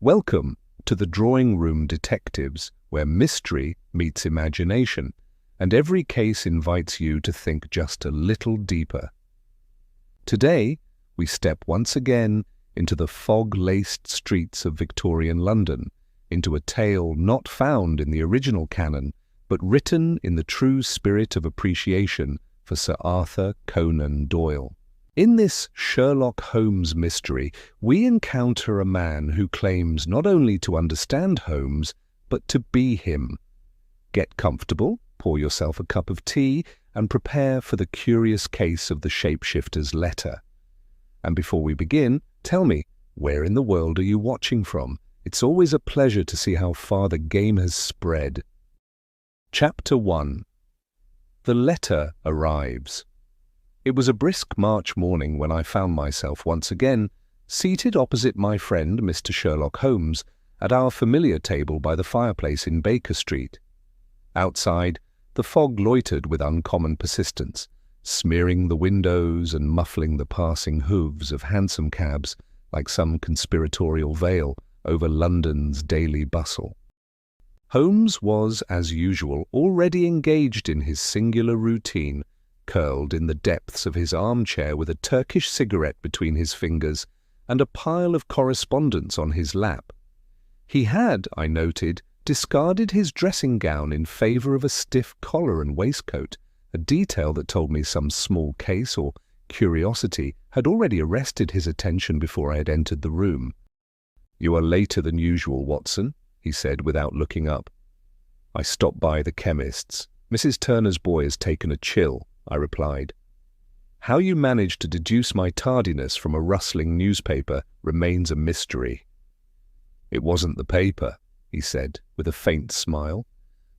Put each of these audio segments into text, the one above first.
Welcome to the Drawing Room Detectives, where mystery meets imagination, and every case invites you to think just a little deeper. Today, we step once again into the fog-laced streets of Victorian London, into a tale not found in the original canon, but written in the true spirit of appreciation for Sir Arthur Conan Doyle. In this Sherlock Holmes mystery, we encounter a man who claims not only to understand Holmes, but to be him. Get comfortable, pour yourself a cup of tea, and prepare for the curious case of the shapeshifter's letter. And before we begin, tell me, where in the world are you watching from? It's always a pleasure to see how far the game has spread. Chapter 1. The letter arrives. It was a brisk March morning when I found myself once again seated opposite my friend Mr. Sherlock Holmes at our familiar table by the fireplace in Baker Street. Outside, the fog loitered with uncommon persistence, smearing the windows and muffling the passing hooves of hansom cabs like some conspiratorial veil over London's daily bustle. Holmes was, as usual, already engaged in his singular routine, curled in the depths of his armchair with a Turkish cigarette between his fingers and a pile of correspondence on his lap. He had, I noted, discarded his dressing gown in favour of a stiff collar and waistcoat, a detail that told me some small case or curiosity had already arrested his attention before I had entered the room. "You are later than usual, Watson," he said without looking up. "I stopped by the chemist's. Mrs. Turner's boy has taken a chill," I replied. "How you managed to deduce my tardiness from a rustling newspaper remains a mystery." "It wasn't the paper," he said, with a faint smile.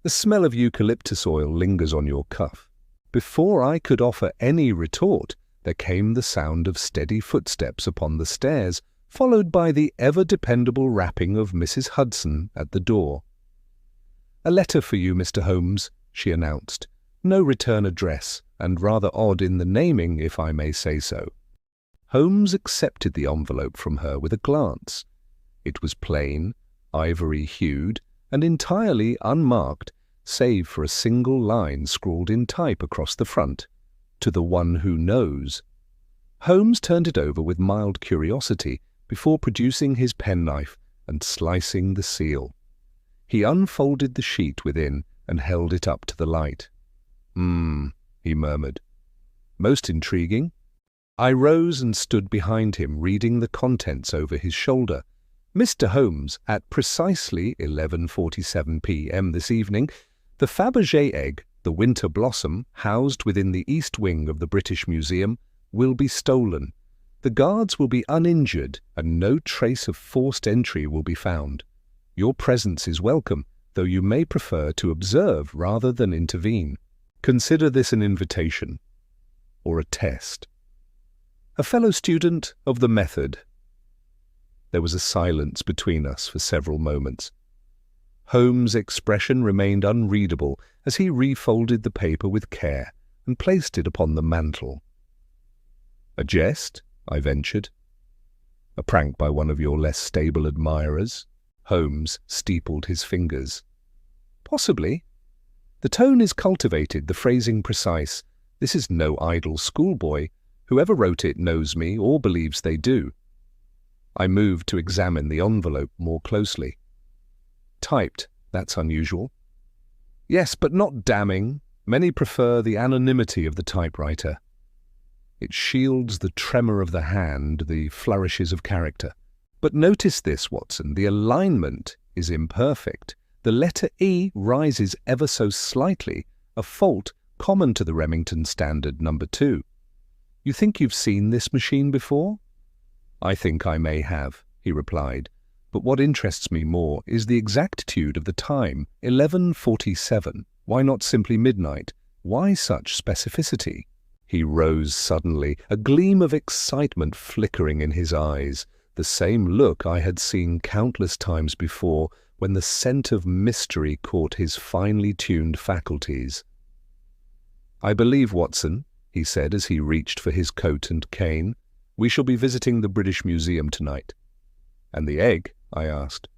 "The smell of eucalyptus oil lingers on your cuff." Before I could offer any retort, there came the sound of steady footsteps upon the stairs, followed by the ever-dependable rapping of Mrs. Hudson at the door. "A letter for you, Mr. Holmes," she announced. "No return address, and rather odd in the naming, if I may say so." Holmes accepted the envelope from her with a glance. It was plain, ivory-hued, and entirely unmarked, save for a single line scrawled in type across the front, "To the one who knows." Holmes turned it over with mild curiosity before producing his penknife and slicing the seal. He unfolded the sheet within and held it up to the light. He murmured. "Most intriguing." I rose and stood behind him, reading the contents over his shoulder. "Mr. Holmes, at precisely 11:47 p.m. this evening, the Fabergé egg, the winter blossom, housed within the east wing of the British Museum, will be stolen. The guards will be uninjured, and no trace of forced entry will be found. Your presence is welcome, though you may prefer to observe rather than intervene. Consider this an invitation, or a test. A fellow student of the method." There was a silence between us for several moments. Holmes' expression remained unreadable as he refolded the paper with care and placed it upon the mantel. "A jest?" I ventured. "A prank by one of your less stable admirers?" Holmes steepled his fingers. "Possibly. The tone is cultivated, the phrasing precise. This is no idle schoolboy. Whoever wrote it knows me or believes they do." I moved to examine the envelope more closely. "Typed, that's unusual." "Yes, but not damning. Many prefer the anonymity of the typewriter. It shields the tremor of the hand, the flourishes of character. But notice this, Watson, the alignment is imperfect. The letter E rises ever so slightly, a fault common to the Remington Standard No. 2. You think you've seen this machine before?" "I think I may have," he replied. "But what interests me more is the exactitude of the time, 11:47. Why not simply midnight? Why such specificity?" He rose suddenly, a gleam of excitement flickering in his eyes, the same look I had seen countless times before when the scent of mystery caught his finely tuned faculties. "I believe, Watson," he said as he reached for his coat and cane, "we shall be visiting the British Museum tonight. And the egg, I asked.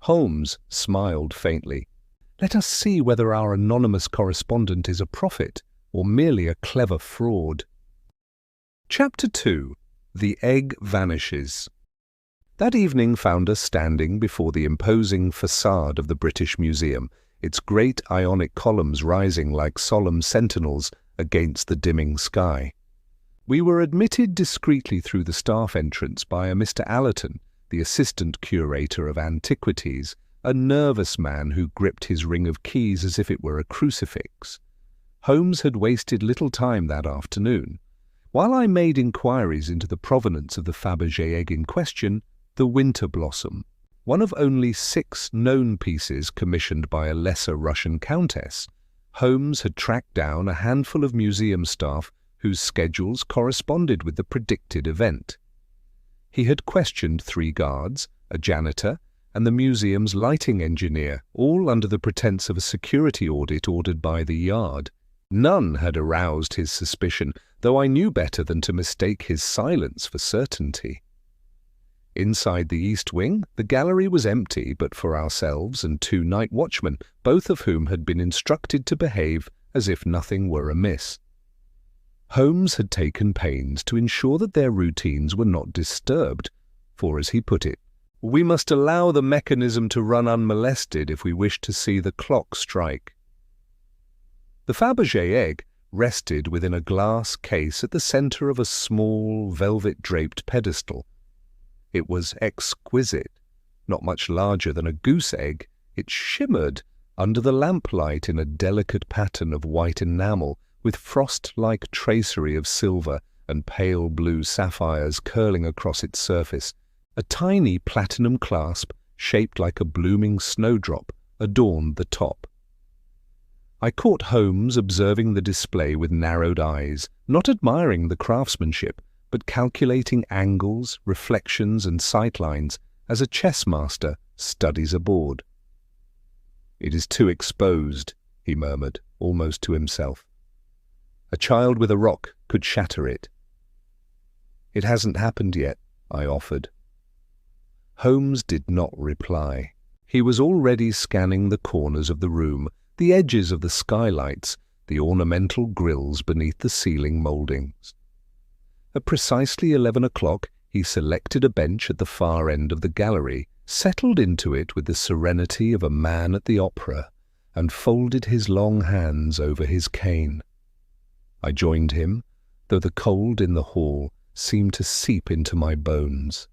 Holmes smiled faintly. Let us see whether our anonymous correspondent is a prophet or merely a clever fraud. Chapter 2. The Egg Vanishes. That evening found us standing before the imposing facade of the British Museum, its great Ionic columns rising like solemn sentinels against the dimming sky. We were admitted discreetly through the staff entrance by a Mr. Allerton, the assistant curator of antiquities, a nervous man who gripped his ring of keys as if it were a crucifix. Holmes had wasted little time that afternoon. While I made inquiries into the provenance of the Fabergé egg in question, the Winter Blossom, one of only 6 known pieces commissioned by a lesser Russian countess, Holmes had tracked down a handful of museum staff whose schedules corresponded with the predicted event. He had questioned 3 guards, a janitor, and the museum's lighting engineer, all under the pretense of a security audit ordered by the Yard. None had aroused his suspicion, though I knew better than to mistake his silence for certainty. Inside the East Wing, the gallery was empty but for ourselves and 2 night watchmen, both of whom had been instructed to behave as if nothing were amiss. Holmes had taken pains to ensure that their routines were not disturbed, for, as he put it, we must allow the mechanism to run unmolested if we wish to see the clock strike. The Fabergé egg rested within a glass case at the centre of a small, velvet-draped pedestal. It was exquisite. Not much larger than a goose egg, it shimmered under the lamplight in a delicate pattern of white enamel, with frost-like tracery of silver and pale blue sapphires curling across its surface. A tiny platinum clasp, shaped like a blooming snowdrop, adorned the top. I caught Holmes observing the display with narrowed eyes, not admiring the craftsmanship, but calculating angles, reflections, and sightlines as a chess master studies a board. "It is too exposed," he murmured, almost to himself. "A child with a rock could shatter it." "It hasn't happened yet," I offered. Holmes did not reply. He was already scanning the corners of the room, the edges of the skylights, the ornamental grilles beneath the ceiling mouldings. At precisely 11 o'clock, he selected a bench at the far end of the gallery, settled into it with the serenity of a man at the opera, and folded his long hands over his cane. I joined him, though the cold in the hall seemed to seep into my bones.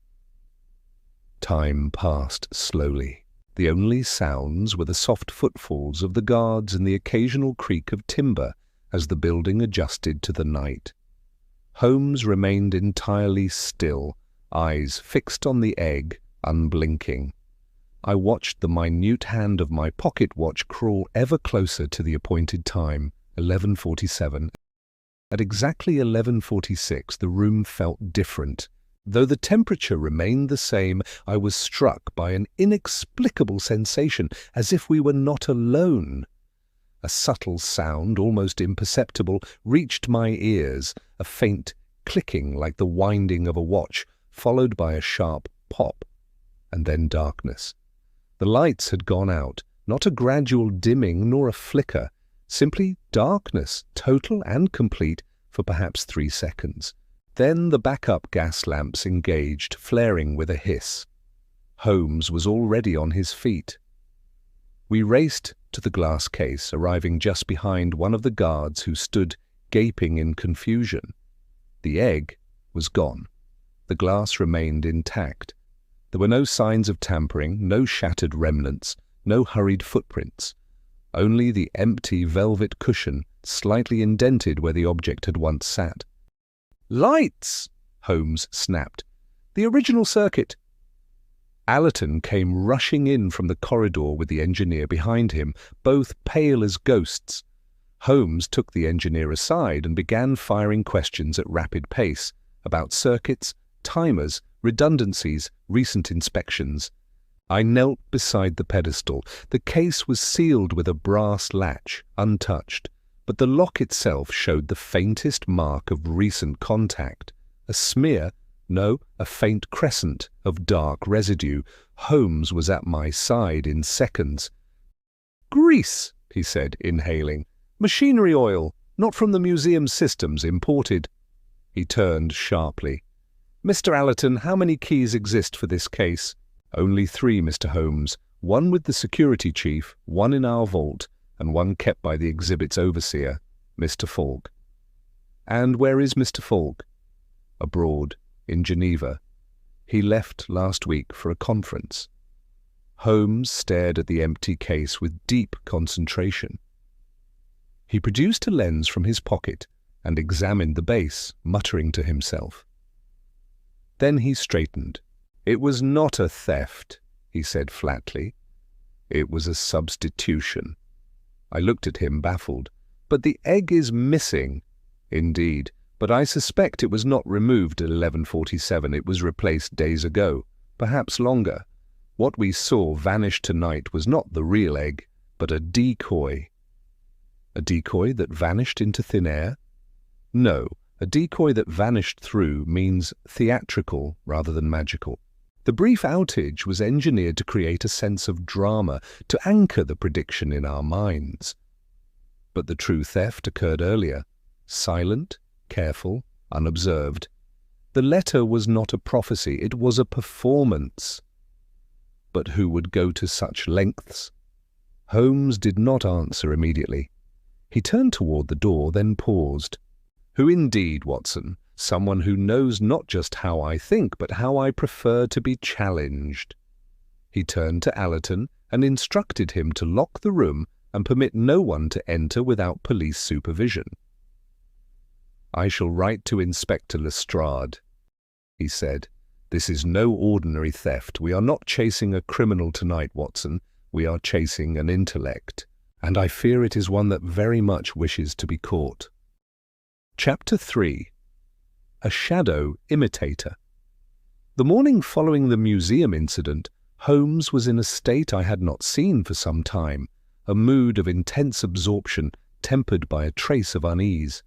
Time passed slowly. The only sounds were the soft footfalls of the guards and the occasional creak of timber as the building adjusted to the night. Holmes remained entirely still, eyes fixed on the egg, unblinking. I watched the minute hand of my pocket watch crawl ever closer to the appointed time, 11:47. At exactly 11:46 the room felt different. Though the temperature remained the same, I was struck by an inexplicable sensation, as if we were not alone. A subtle sound, almost imperceptible, reached my ears, a faint clicking like the winding of a watch, followed by a sharp pop, and then darkness. The lights had gone out, not a gradual dimming nor a flicker, simply darkness, total and complete, for perhaps 3 seconds. Then the backup gas lamps engaged, flaring with a hiss. Holmes was already on his feet. We raced to the glass case, arriving just behind one of the guards who stood gaping in confusion. The egg was gone. The glass remained intact. There were no signs of tampering, no shattered remnants, no hurried footprints. Only the empty velvet cushion, slightly indented where the object had once sat. "Lights!" Holmes snapped. "The original circuit." Allerton came rushing in from the corridor with the engineer behind him, both pale as ghosts. Holmes took the engineer aside and began firing questions at rapid pace about circuits, timers, redundancies, recent inspections. I knelt beside the pedestal. The case was sealed with a brass latch, untouched, but the lock itself showed the faintest mark of recent contact, a smear, no, a faint crescent of dark residue, Holmes was at my side in seconds. "Grease," he said, inhaling. "Machinery oil, not from the museum systems, imported." He turned sharply. "Mr. Allerton, how many keys exist for this case?" "Only 3, Mr. Holmes. One with the security chief, one in our vault, and one kept by the exhibit's overseer, Mr. Falk." "And where is Mr. Falk?" "Abroad, in Geneva. He left last week for a conference." Holmes stared at the empty case with deep concentration. He produced a lens from his pocket and examined the base, muttering to himself. Then he straightened. "It was not a theft," he said flatly. "It was a substitution." I looked at him, baffled. "But the egg is missing." "Indeed, but I suspect it was not removed at 11:47. It was replaced days ago, perhaps longer. What we saw vanish tonight was not the real egg, but a decoy." "A decoy that vanished into thin air?" "No, a decoy that vanished through means theatrical rather than magical. The brief outage was engineered to create a sense of drama, to anchor the prediction in our minds. But the true theft occurred earlier, silent, careful, unobserved. The letter was not a prophecy, it was a performance. But who would go to such lengths? Holmes did not answer immediately. He turned toward the door, then paused. "Who indeed, Watson? Someone who knows not just how I think, but how I prefer to be challenged." He turned to Allerton and instructed him to lock the room and permit no one to enter without police supervision. "I shall write to Inspector Lestrade," he said. "This is no ordinary theft. We are not chasing a criminal tonight, Watson. We are chasing an intellect, and I fear it is one that very much wishes to be caught." Chapter 3. A Shadow Imitator. The morning following the museum incident, Holmes was in a state I had not seen for some time, a mood of intense absorption tempered by a trace of unease.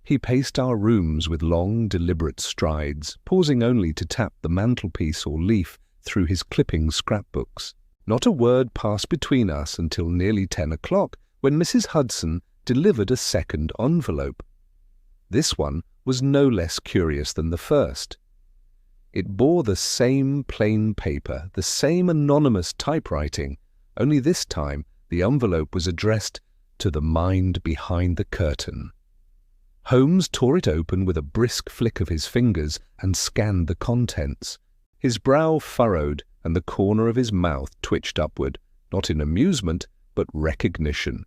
He paced our rooms with long, deliberate strides, pausing only to tap the mantelpiece or leaf through his clipping scrapbooks. Not a word passed between us until nearly 10 o'clock, when Mrs. Hudson delivered a second envelope. This one was no less curious than the first. It bore the same plain paper, the same anonymous typewriting, only this time the envelope was addressed to the mind behind the curtain. Holmes tore it open with a brisk flick of his fingers and scanned the contents. His brow furrowed and the corner of his mouth twitched upward, not in amusement, but recognition.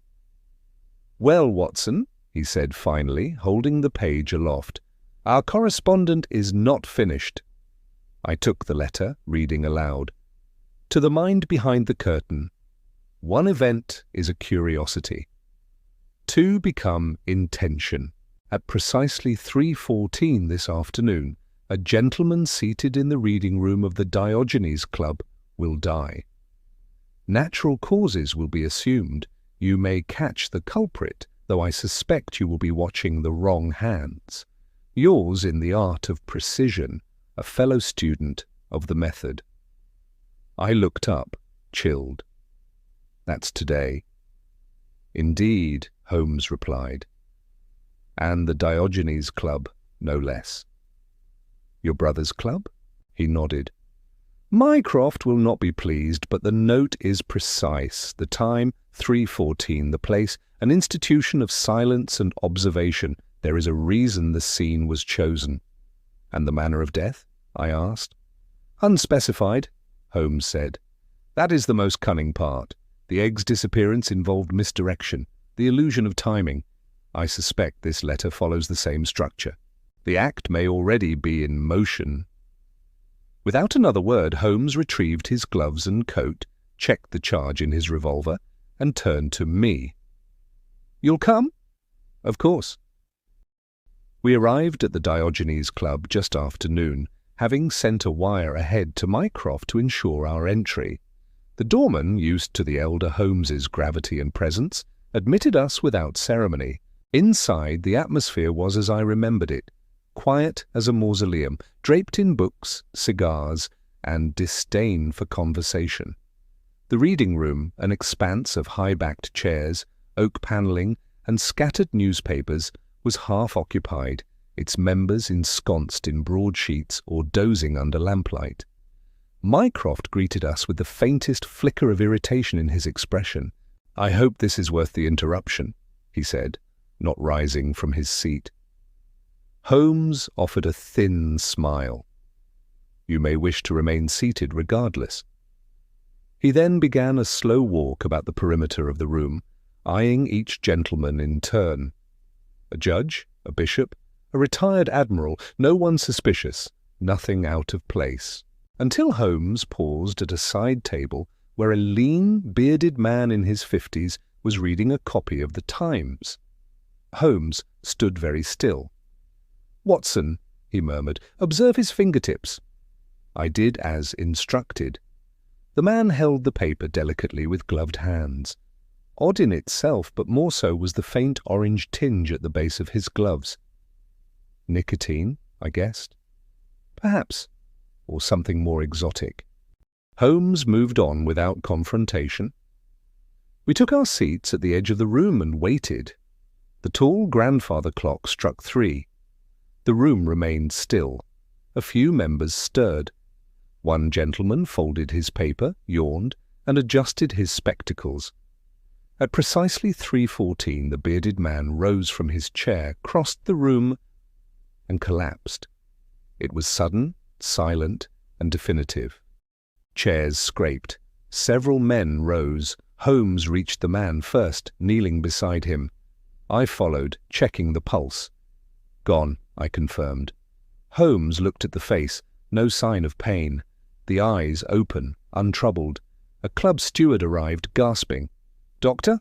"Well, Watson," he said finally, holding the page aloft, "our correspondent is not finished." I took the letter, reading aloud. "To the mind behind the curtain. One event is a curiosity. 2 become intention. At precisely 3:14 this afternoon, a gentleman seated in the reading room of the Diogenes Club will die. Natural causes will be assumed. You may catch the culprit, though I suspect you will be watching the wrong hands. Yours in the art of precision, a fellow student of the method." I looked up, chilled. "That's today." "Indeed," Holmes replied. "And the Diogenes Club, no less." "Your brother's club?" He nodded. "Mycroft will not be pleased, but the note is precise. The time, 3:14. The place, an institution of silence and observation. There is a reason the scene was chosen." "And the manner of death?" I asked. "Unspecified," Holmes said. "That is the most cunning part. The egg's disappearance involved misdirection, the illusion of timing. I suspect this letter follows the same structure. The act may already be in motion." Without another word, Holmes retrieved his gloves and coat, checked the charge in his revolver, and turned to me. "You'll come?" "Of course." We arrived at the Diogenes Club just after noon, having sent a wire ahead to Mycroft to ensure our entry. The doorman, used to the elder Holmes's gravity and presence, admitted us without ceremony. Inside, the atmosphere was as I remembered it, quiet as a mausoleum, draped in books, cigars, and disdain for conversation. The reading room, an expanse of high-backed chairs, oak panelling, and scattered newspapers, was half occupied, its members ensconced in broadsheets or dozing under lamplight. Mycroft greeted us with the faintest flicker of irritation in his expression. "I hope this is worth the interruption," he said, not rising from his seat. Holmes offered a thin smile. "You may wish to remain seated regardless." He then began a slow walk about the perimeter of the room, eyeing each gentleman in turn. A judge, a bishop, a retired admiral, no one suspicious, nothing out of place. Until Holmes paused at a side table where a lean, bearded man in his 50s was reading a copy of the Times. Holmes stood very still. "Watson," he murmured, "observe his fingertips." I did as instructed. The man held the paper delicately with gloved hands. Odd in itself, but more so was the faint orange tinge at the base of his gloves. Nicotine, I guessed. Perhaps. Or something more exotic. Holmes moved on without confrontation. We took our seats at the edge of the room and waited. The tall grandfather clock struck 3. The room remained still. A few members stirred. One gentleman folded his paper, yawned, and adjusted his spectacles. At precisely 3:14, the bearded man rose from his chair, crossed the room, and collapsed. It was sudden, silent, and definitive. Chairs scraped. Several men rose. Holmes reached the man first, kneeling beside him. I followed, checking the pulse. "Gone," I confirmed. Holmes looked at the face, no sign of pain. The eyes open, untroubled. A club steward arrived, gasping. "Doctor?"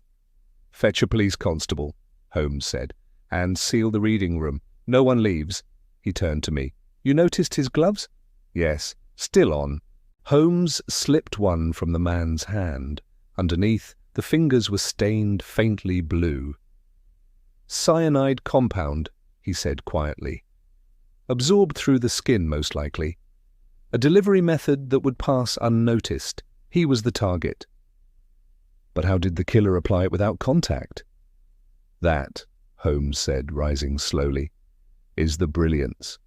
"Fetch a police constable," Holmes said, "and seal the reading room. No one leaves." He turned to me. "You noticed his gloves?" "Yes, still on." Holmes slipped one from the man's hand. Underneath, the fingers were stained faintly blue. "Cyanide compound," he said quietly. "Absorbed through the skin, most likely. A delivery method that would pass unnoticed. He was the target." "But how did the killer apply it without contact?" "That," Holmes said, rising slowly, "is the brilliance.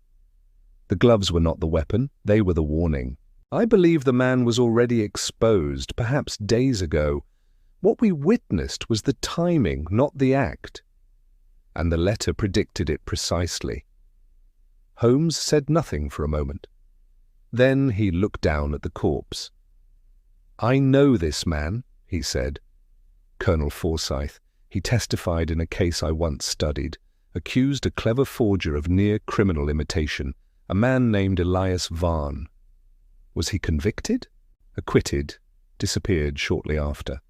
The gloves were not the weapon, they were the warning. I believe the man was already exposed, perhaps days ago. What we witnessed was the timing, not the act. And the letter predicted it precisely." Holmes said nothing for a moment. Then he looked down at the corpse. "I know this man," he said. "Colonel Forsyth. He testified in a case I once studied, accused a clever forger of near-criminal imitation, a man named Elias Varn. Was he convicted? Acquitted. Disappeared shortly after."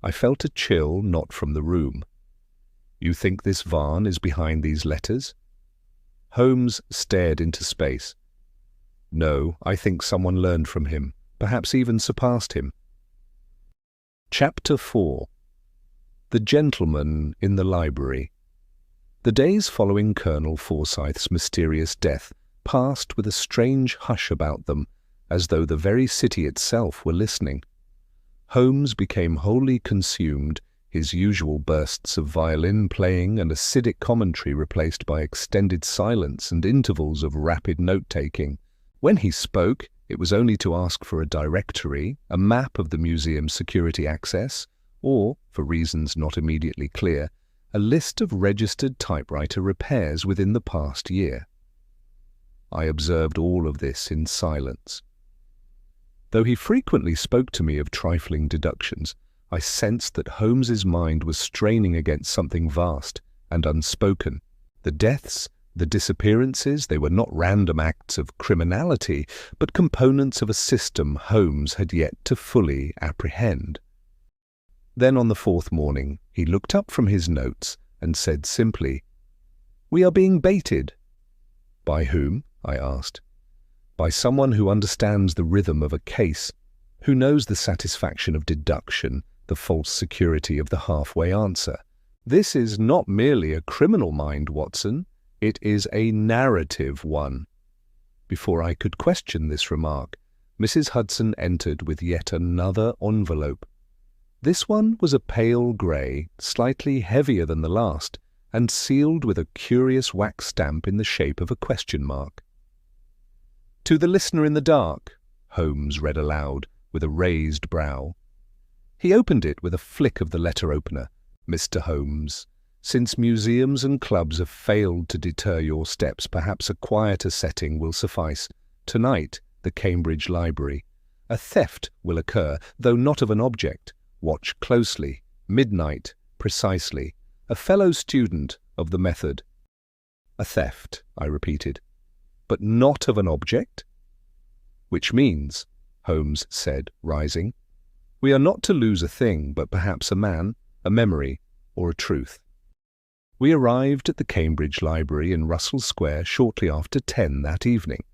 I felt a chill not from the room. "You think this Varn is behind these letters?" Holmes stared into space. "No, I think someone learned from him, perhaps even surpassed him." Chapter 4. The Gentleman in the Library. The days following Colonel Forsyth's mysterious death passed with a strange hush about them, as though the very city itself were listening. Holmes became wholly consumed, his usual bursts of violin playing and acidic commentary replaced by extended silence and intervals of rapid note-taking. When he spoke, it was only to ask for a directory, a map of the museum's security access, or, for reasons not immediately clear, a list of registered typewriter repairs within the past year. I observed all of this in silence. Though he frequently spoke to me of trifling deductions, I sensed that Holmes's mind was straining against something vast and unspoken. The deaths, the disappearances, they were not random acts of criminality, but components of a system Holmes had yet to fully apprehend. Then on the 4th morning, he looked up from his notes and said simply, "We are being baited." "By whom?" I asked. "By someone who understands the rhythm of a case, who knows the satisfaction of deduction, the false security of the halfway answer. This is not merely a criminal mind, Watson. It is a narrative one." Before I could question this remark, Mrs. Hudson entered with yet another envelope. This one was a pale grey, slightly heavier than the last, and sealed with a curious wax stamp in the shape of a question mark. "To the listener in the dark," Holmes read aloud, with a raised brow. He opened it with a flick of the letter opener. "Mr. Holmes, since museums and clubs have failed to deter your steps, perhaps a quieter setting will suffice. Tonight, the Cambridge Library. A theft will occur, though not of an object. Watch closely. Midnight, precisely. A fellow student of the method." "A theft," I repeated. "But not of an object?" "Which means," Holmes said, rising, "we are not to lose a thing, but perhaps a man, a memory, or a truth." We arrived at the Cambridge Library in Russell Square shortly after 10 that evening.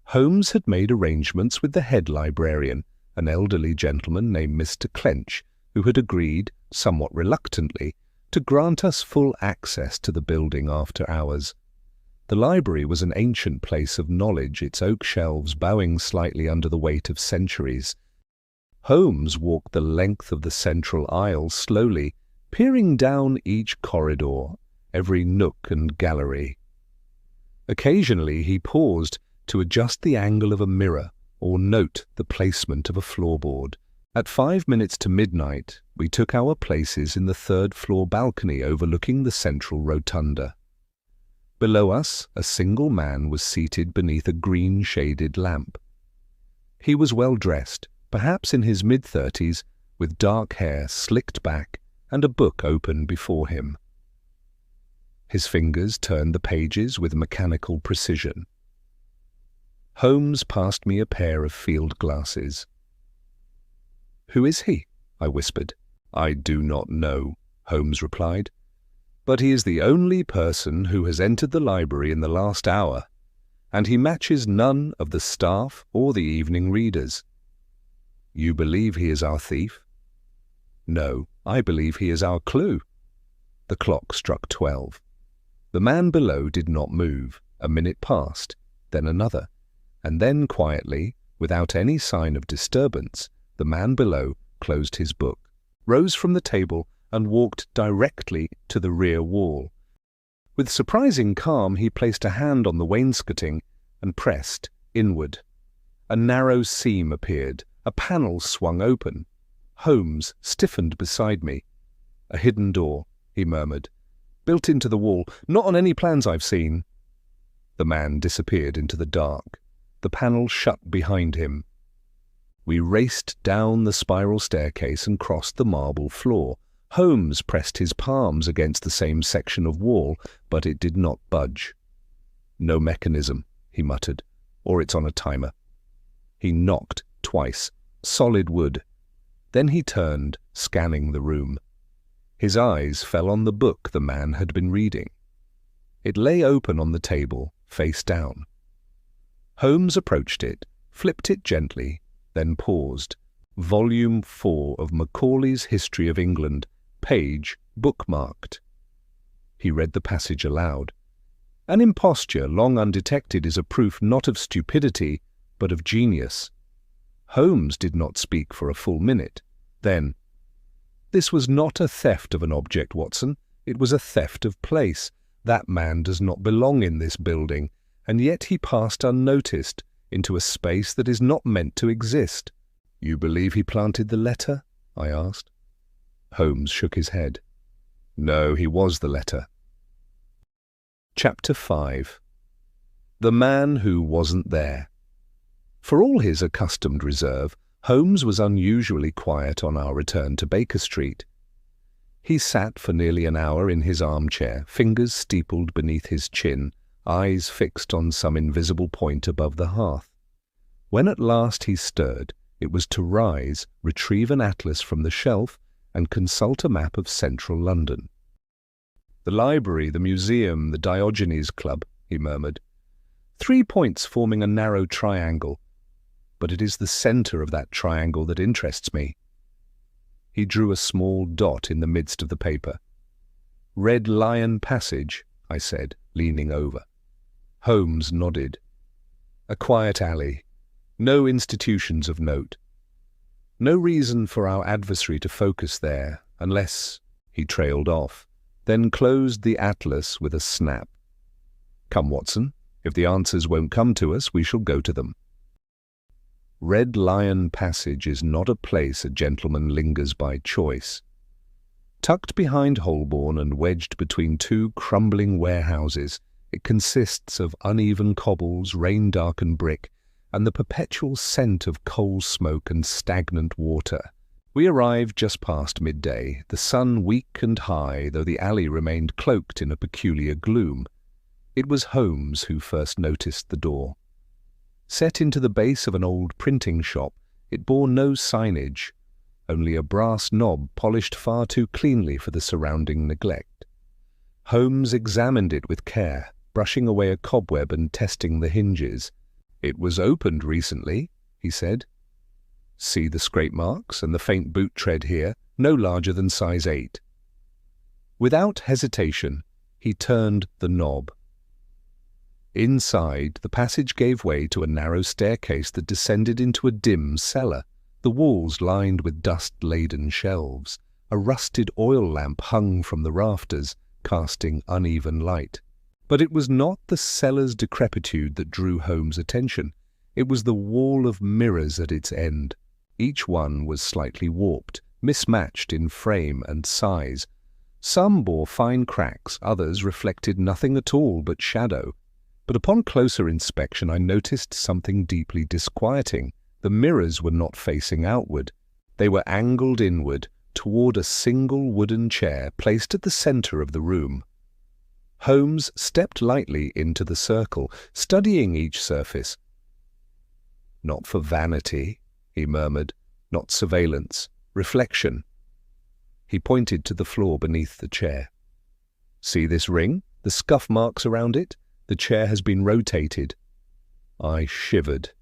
Holmes had made arrangements with the head librarian, an elderly gentleman named Mr. Clench, who had agreed, somewhat reluctantly, to grant us full access to the building after hours. The library was an ancient place of knowledge, its oak shelves bowing slightly under the weight of centuries. Holmes walked the length of the central aisle slowly, peering down each corridor, every nook and gallery. Occasionally he paused to adjust the angle of a mirror or note the placement of a floorboard. At 5 minutes to midnight, we took our places in the third-floor balcony overlooking the central rotunda. Below us, a single man was seated beneath a green-shaded lamp. He was well dressed, perhaps in his mid-30s, with dark hair slicked back and a book open before him. His fingers turned the pages with mechanical precision. Holmes passed me a pair of field glasses. "Who is he?" I whispered. "I do not know," Holmes replied. "But he is the only person who has entered the library in the last hour, and he matches none of the staff or the evening readers." "You believe he is our thief?" "No, I believe he is our clue." The clock struck 12. The man below did not move. A minute passed, then another, and then quietly, without any sign of disturbance, the man below closed his book, rose from the table, and walked directly to the rear wall. With surprising calm, he placed a hand on the wainscoting and pressed inward. A narrow seam appeared. A panel swung open. Holmes stiffened beside me. "A hidden door," he murmured. "Built into the wall. Not on any plans I've seen." The man disappeared into the dark. The panel shut behind him. We raced down the spiral staircase and crossed the marble floor. Holmes pressed his palms against the same section of wall, but it did not budge. "No mechanism," he muttered, "or it's on a timer." He knocked twice. Solid wood. Then he turned, scanning the room. His eyes fell on the book the man had been reading. It lay open on the table, face down. Holmes approached it, flipped it gently, then paused. Volume 4 of Macaulay's History of England, page bookmarked. He read the passage aloud. "An imposture long undetected is a proof not of stupidity, but of genius." Holmes did not speak for a full minute. Then, "This was not a theft of an object, Watson. It was a theft of place. That man does not belong in this building, and yet he passed unnoticed into a space that is not meant to exist." "You believe he planted the letter?" I asked. Holmes shook his head. "No, he was the letter." Chapter 5. The Man Who Wasn't There. For all his accustomed reserve, Holmes was unusually quiet on our return to Baker Street. He sat for nearly an hour in his armchair, fingers steepled beneath his chin, eyes fixed on some invisible point above the hearth. When at last he stirred, it was to rise, retrieve an atlas from the shelf, and consult a map of central London. "The library, the museum, the Diogenes Club," he murmured. "3 points forming a narrow triangle, but it is the centre of that triangle that interests me." He drew a small dot in the midst of the paper. "Red Lion Passage," I said, leaning over. Holmes nodded. A quiet alley. No institutions of note. No reason for our adversary to focus there, unless he trailed off, then closed the atlas with a snap. Come, Watson. If the answers won't come to us, we shall go to them. Red Lion Passage is not a place a gentleman lingers by choice. Tucked behind Holborn and wedged between two crumbling warehouses, it consists of uneven cobbles, rain-darkened brick, and the perpetual scent of coal smoke and stagnant water. We arrived just past midday, the sun weak and high, though the alley remained cloaked in a peculiar gloom. It was Holmes who first noticed the door. Set into the base of an old printing shop, it bore no signage, only a brass knob polished far too cleanly for the surrounding neglect. Holmes examined it with care, brushing away a cobweb and testing the hinges. "It was opened recently," he said. "See the scrape marks and the faint boot tread here, no larger than size 8. Without hesitation, he turned the knob. Inside, the passage gave way to a narrow staircase that descended into a dim cellar, the walls lined with dust-laden shelves. A rusted oil lamp hung from the rafters, casting uneven light. But it was not the cellar's decrepitude that drew Holmes' attention. It was the wall of mirrors at its end. Each one was slightly warped, mismatched in frame and size. Some bore fine cracks, others reflected nothing at all but shadow. But upon closer inspection I noticed something deeply disquieting. The mirrors were not facing outward. They were angled inward, toward a single wooden chair placed at the center of the room. Holmes stepped lightly into the circle, studying each surface. "Not for vanity," he murmured, "not surveillance, reflection." He pointed to the floor beneath the chair. "See this ring? The scuff marks around it? The chair has been rotated." I shivered.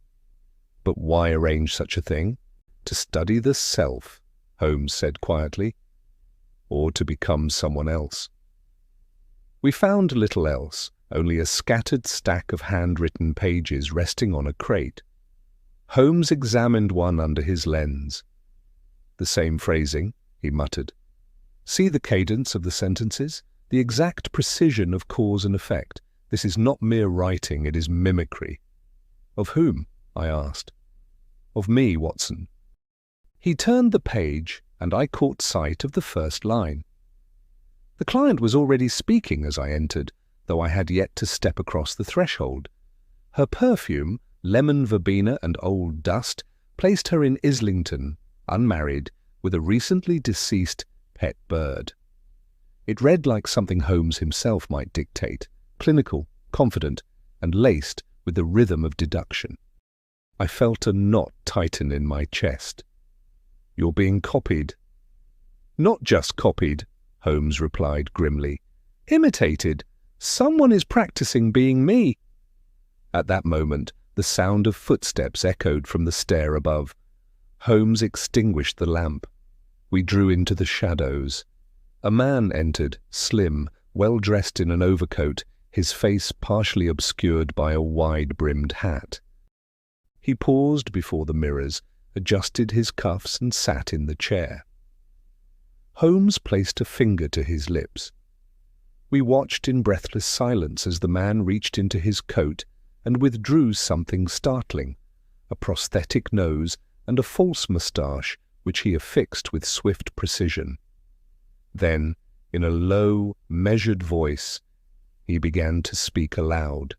"But why arrange such a thing?" "To study the self," Holmes said quietly, "or to become someone else." We found little else, only a scattered stack of handwritten pages resting on a crate. Holmes examined one under his lens. "The same phrasing," he muttered. "See the cadence of the sentences, the exact precision of cause and effect. This is not mere writing, it is mimicry." "Of whom?" I asked. "Of me, Watson." He turned the page, and I caught sight of the first line. The client was already speaking as I entered, though I had yet to step across the threshold. Her perfume, lemon verbena and old dust, placed her in Islington, unmarried, with a recently deceased pet bird. It read like something Holmes himself might dictate, clinical, confident, and laced with the rhythm of deduction. I felt a knot tighten in my chest. "You're being copied." "Not just copied," Holmes replied grimly. "Imitated. Someone is practicing being me." At that moment, the sound of footsteps echoed from the stair above. Holmes extinguished the lamp. We drew into the shadows. A man entered, slim, well-dressed in an overcoat, his face partially obscured by a wide-brimmed hat. He paused before the mirrors, adjusted his cuffs and sat in the chair. Holmes placed a finger to his lips. We watched in breathless silence as the man reached into his coat and withdrew something startling, a prosthetic nose and a false moustache which he affixed with swift precision. Then, in a low, measured voice, he began to speak aloud.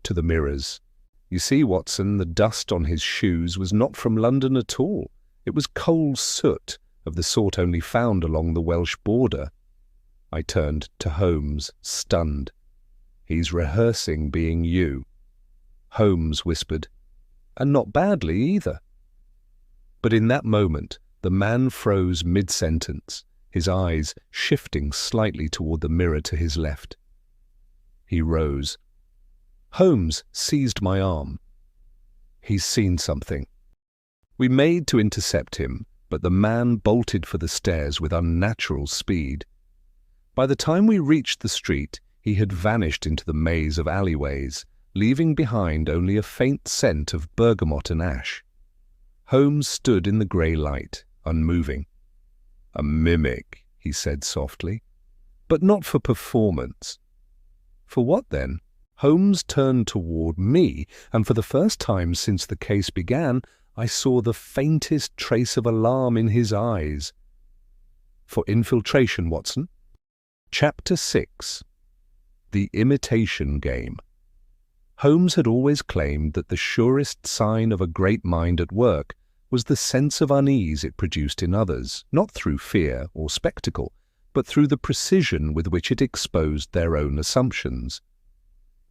To the mirrors. "You see, Watson, the dust on his shoes was not from London at all. It was coal soot, of the sort only found along the Welsh border." I turned to Holmes, stunned. "He's rehearsing being you." Holmes whispered, "And not badly either." But in that moment, the man froze mid-sentence, his eyes shifting slightly toward the mirror to his left. He rose. Holmes seized my arm. "He's seen something." We made to intercept him, but the man bolted for the stairs with unnatural speed. By the time we reached the street, he had vanished into the maze of alleyways, leaving behind only a faint scent of bergamot and ash. Holmes stood in the grey light, unmoving. "A mimic," he said softly. "But not for performance." "For what then?" Holmes turned toward me, and for the first time since the case began, I saw the faintest trace of alarm in his eyes. "For infiltration, Watson." Chapter 6. The Imitation Game. Holmes had always claimed that the surest sign of a great mind at work was the sense of unease it produced in others, not through fear or spectacle, but through the precision with which it exposed their own assumptions.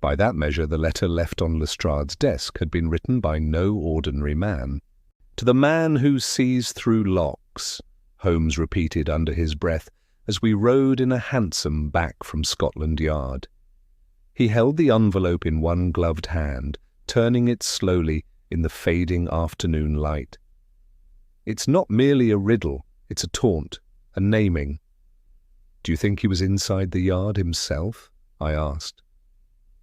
By that measure, the letter left on Lestrade's desk had been written by no ordinary man. "To the man who sees through locks," Holmes repeated under his breath as we rode in a hansom back from Scotland Yard. He held the envelope in one gloved hand, turning it slowly in the fading afternoon light. "It's not merely a riddle, it's a taunt, a naming." "Do you think he was inside the yard himself?" I asked.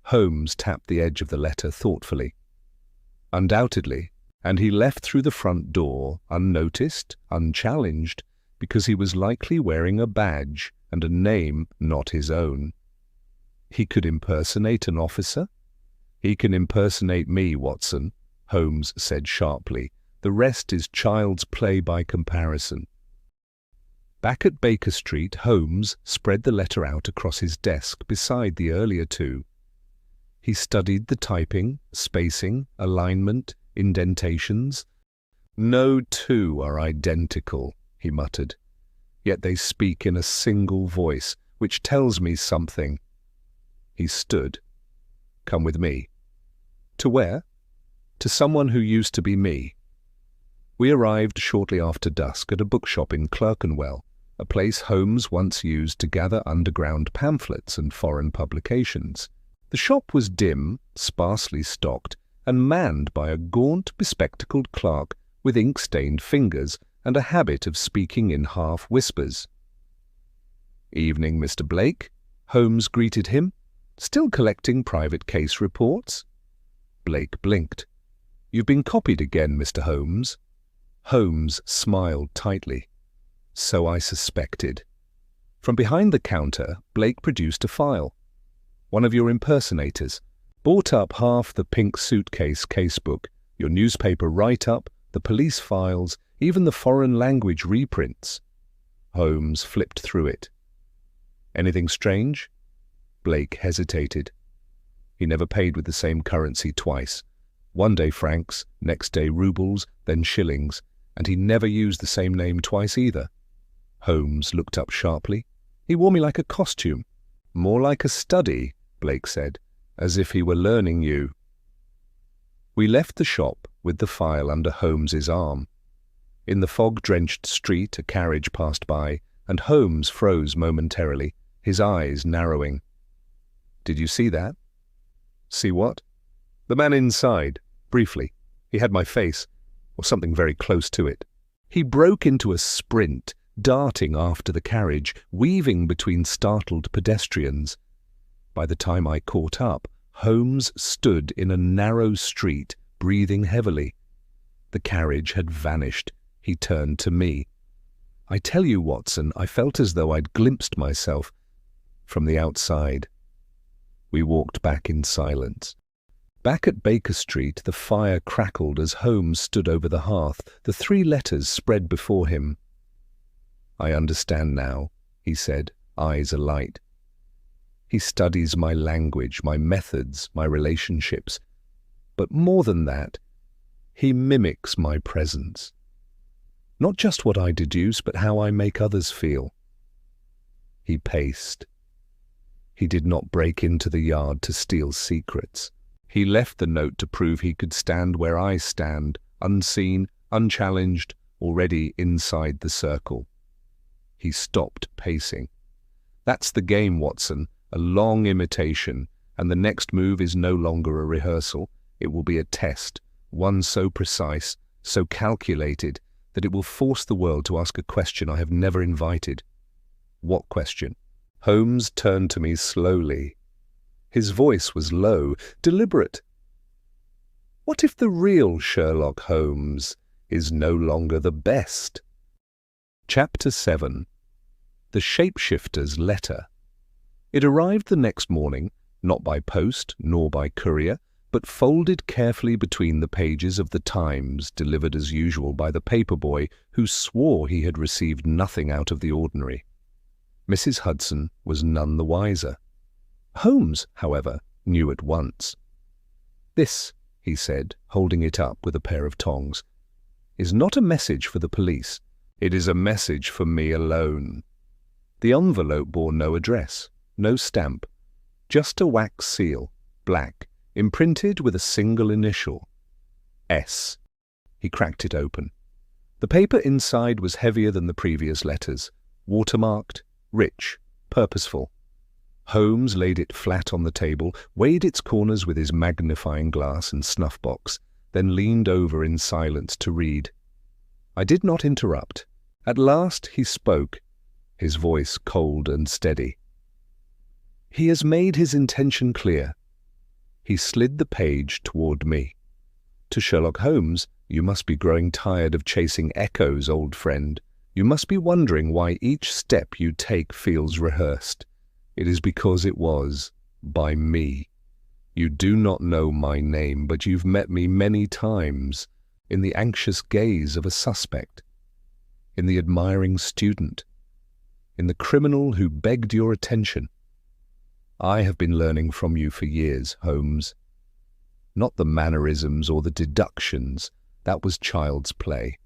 Holmes tapped the edge of the letter thoughtfully. "Undoubtedly, and he left through the front door, unnoticed, unchallenged, because he was likely wearing a badge and a name not his own." "He could impersonate an officer?" "He can impersonate me, Watson," Holmes said sharply. "The rest is child's play by comparison." Back at Baker Street, Holmes spread the letter out across his desk beside the earlier two. He studied the typing, spacing, alignment, indentations. "No two are identical," he muttered. "Yet they speak in a single voice, which tells me something." He stood. "Come with me." "To where?" "To someone who used to be me." We arrived shortly after dusk at a bookshop in Clerkenwell, a place Holmes once used to gather underground pamphlets and foreign publications. The shop was dim, sparsely stocked, and manned by a gaunt, bespectacled clerk with ink-stained fingers and a habit of speaking in half-whispers. "Evening, Mr. Blake," Holmes greeted him. "Still collecting private case reports?" Blake blinked. "You've been copied again, Mr. Holmes." Holmes smiled tightly. "So I suspected." From behind the counter, Blake produced a file. "One of your impersonators. Bought up half the pink suitcase casebook, your newspaper write-up, the police files, even the foreign language reprints." Holmes flipped through it. "Anything strange?" Blake hesitated. "He never paid with the same currency twice. One day francs, next day rubles, then shillings, and he never used the same name twice either." Holmes looked up sharply. "He wore me like a costume." "More like a study," Blake said, "as if he were learning you." We left the shop with the file under Holmes's arm. In the fog-drenched street a carriage passed by, and Holmes froze momentarily, his eyes narrowing. "Did you see that?" "See what?" "The man inside, briefly. He had my face, or something very close to it. He broke into a sprint, darting after the carriage, weaving between startled pedestrians. By the time I caught up, Holmes stood in a narrow street, breathing heavily. The carriage had vanished. He turned to me. "I tell you, Watson, I felt as though I'd glimpsed myself from the outside." We walked back in silence. Back at Baker Street, the fire crackled as Holmes stood over the hearth, the 3 letters spread before him. "I understand now," he said, eyes alight. "He studies my language, my methods, my relationships. But more than that, he mimics my presence. Not just what I deduce, but how I make others feel." He paced. He did not break into the yard to steal secrets. He left the note to prove he could stand where I stand, unseen, unchallenged, already inside the circle. He stopped pacing. "That's the game, Watson, a long imitation, and the next move is no longer a rehearsal. It will be a test, one so precise, so calculated, that it will force the world to ask a question I have never invited." "What question?" Holmes turned to me slowly. His voice was low, deliberate. What if the real Sherlock Holmes is no longer the best? Chapter 7. The Shapeshifter's Letter. It arrived the next morning, not by post nor by courier, but folded carefully between the pages of the Times, delivered as usual by the paperboy who swore he had received nothing out of the ordinary. Mrs. Hudson was none the wiser. Holmes, however, knew at once. "This," he said, holding it up with a pair of tongs, "is not a message for the police. It is a message for me alone." The envelope bore no address, no stamp, just a wax seal, black, imprinted with a single initial, S. He cracked it open. The paper inside was heavier than the previous letters, watermarked, rich, purposeful. Holmes laid it flat on the table, weighed its corners with his magnifying glass and snuff-box, then leaned over in silence to read. I did not interrupt. At last he spoke, his voice cold and steady. "He has made his intention clear." He slid the page toward me. "To Sherlock Holmes, you must be growing tired of chasing echoes, old friend. You must be wondering why each step you take feels rehearsed. It is because it was, by me. You do not know my name, but you've met me many times, in the anxious gaze of a suspect, in the admiring student, in the criminal who begged your attention. I have been learning from you for years, Holmes. Not the mannerisms or the deductions, that was child's play.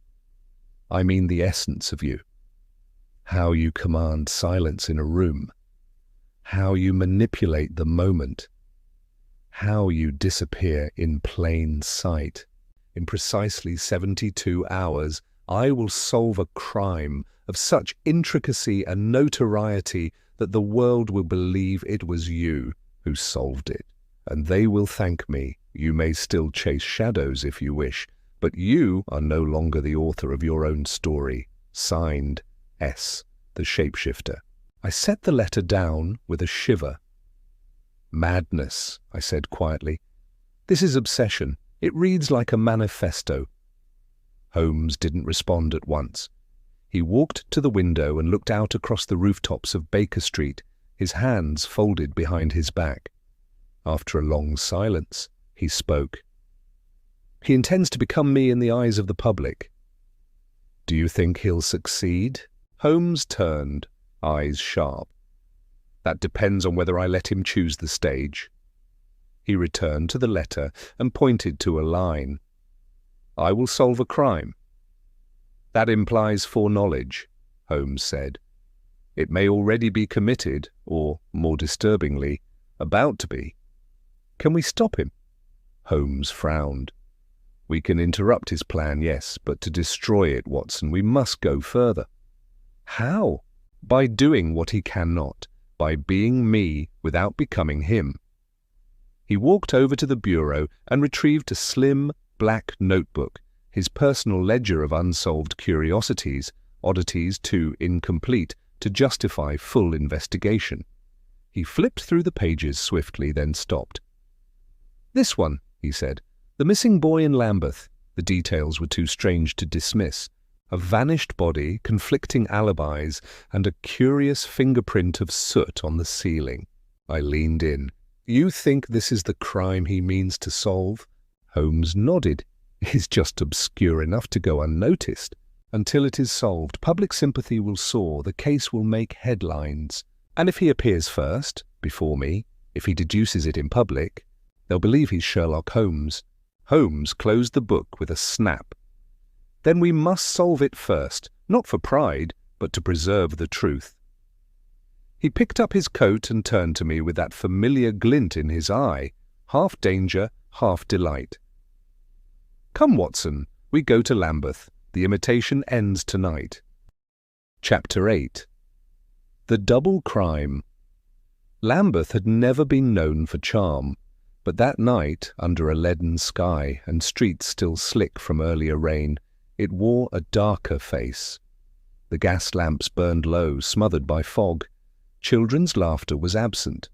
I mean the essence of you. How you command silence in a room. How you manipulate the moment. How you disappear in plain sight. In precisely 72 hours, I will solve a crime of such intricacy and notoriety that the world will believe it was you who solved it, and they will thank me. You may still chase shadows if you wish, but you are no longer the author of your own story. Signed, S, the Shapeshifter. I set the letter down with a shiver. "Madness," I said quietly. "This is obsession. It reads like a manifesto." Holmes didn't respond at once. He walked to the window and looked out across the rooftops of Baker Street, his hands folded behind his back. After a long silence, he spoke. "He intends to become me in the eyes of the public." "Do you think he'll succeed?" Holmes turned, eyes sharp. "That depends on whether I let him choose the stage." He returned to the letter and pointed to a line. "I will solve a crime." "That implies foreknowledge," Holmes said. "It may already be committed, or, more disturbingly, about to be. Can we stop him?" Holmes frowned. "We can interrupt his plan, yes, but to destroy it, Watson, we must go further." "How?" "By doing what he cannot, by being me without becoming him." He walked over to the bureau and retrieved a slim, black notebook, his personal ledger of unsolved curiosities, oddities too incomplete to justify full investigation. He flipped through the pages swiftly, then stopped. "This one," he said. "The missing boy in Lambeth." The details were too strange to dismiss. A vanished body, conflicting alibis, and a curious fingerprint of soot on the ceiling. I leaned in. "You think this is the crime he means to solve?" Holmes nodded. "It's just obscure enough to go unnoticed. Until it is solved, public sympathy will soar, the case will make headlines. And if he appears first, before me, if he deduces it in public, they'll believe he's Sherlock Holmes." Holmes closed the book with a snap. "Then we must solve it first, not for pride, but to preserve the truth." He picked up his coat and turned to me with that familiar glint in his eye, half danger, half delight. "Come, Watson, we go to Lambeth. The imitation ends tonight." Chapter 8. The Double Crime. Lambeth had never been known for charm, but that night, under a leaden sky and streets still slick from earlier rain, it wore a darker face. The gas lamps burned low, smothered by fog. Children's laughter was absent.